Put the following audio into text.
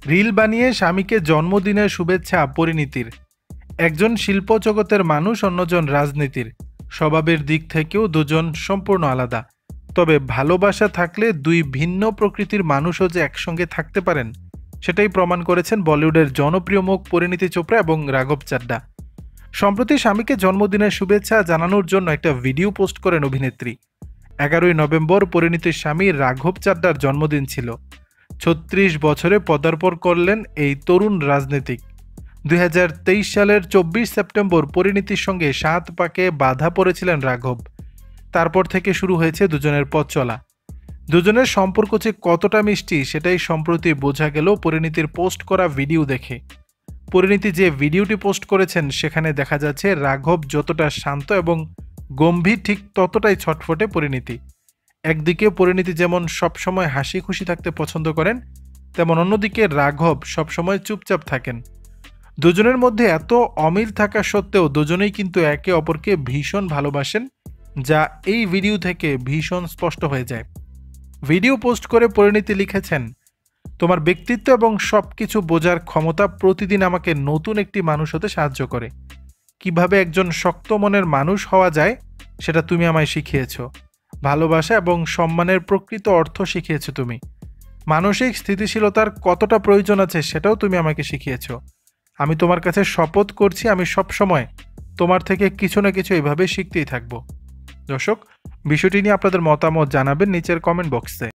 Reel বানিয়ে স্বামীকে জন্মদিনের শুভেচ্ছা পরিণীতির। একজন শিল্প জগতের মানুষ, অন্যজন রাজনীতির। স্বভাবের দিক থেকেও দুজন সম্পূর্ণ আলাদা। তবে ভালোবাসা থাকলে দুই ভিন্ন প্রকৃতির মানুষও যে একসঙ্গে থাকতে পারেন, সেটাই প্রমাণ করেছেন বলিউডের জনপ্রিয় মুখ পরিণীতি চোপড়া এবং রাঘব চাড্ডা। সম্প্রতি স্বামীকে জন্মদিনের শুভেচ্ছা জানানোর জন্য একটা ভিডিও পোস্ট করেন অভিনেত্রী। 11ই নভেম্বর পরিণীতির স্বামী রাঘব চাড্ডার জন্মদিন ছিল। 36 বছরে পদার্পণ করলেন এই তরুণ রাজনীতিক। 2023 সালের 24 সেপ্টেম্বর পরিণীতির সঙ্গে 7 পাকে বাধা পড়েছিলেন রাঘব। তারপর থেকে শুরু হয়েছে দুজনের পথ চলা। দুজনের সম্পর্ক যে কতটা মিষ্টি সেটাই সম্প্রতি বোঝা গেল পরিণীতির পোস্ট করা ভিডিও দেখে। পরিণীতি যে ভিডিওটি পোস্ট করেছেন সেখানে দেখা যাচ্ছে রাঘব যতটা শান্ত এবং গম্ভীর, ঠিক ততটাই ছটফটে পরিণীতি। একদিকে পরিণীতি যেমন সবসময় হাসি খুশি থাকতে পছন্দ করেন, তেমন অন্যদিকে রাঘব সবসময় চুপচাপ থাকেন। দুজনের মধ্যে এত অমিল থাকা সত্ত্বেও দুজনেই কিন্তু একে অপরকে ভীষণ ভালোবাসেন, যা এই ভিডিও থেকে ভীষণ স্পষ্ট হয়ে যায়। ভিডিও পোস্ট করে পরিণীতি লিখেছেন, তোমার ব্যক্তিত্ব এবং সব কিছু বোঝার ক্ষমতা প্রতিদিন আমাকে নতুন একটি মানুষ হতে সাহায্য করে। কিভাবে একজন শক্ত মনের মানুষ হওয়া যায় সেটা তুমি আমায় শিখিয়েছ। ভালোবাসা এবং সম্মানের প্রকৃত অর্থ শিখিয়েছ তুমি। মানসিক স্থিতিশীলতার কতটা প্রয়োজন আছে সেটাও তুমি আমাকে শিখিয়েছ। আমি তোমার কাছে শপথ করছি আমি সবসময় তোমার থেকে কিছু না কিছু এভাবে শিখতেই থাকবো। দর্শক, বিষয়টি নিয়ে আপনাদের মতামত জানাবেন নিচের কমেন্ট বক্সে।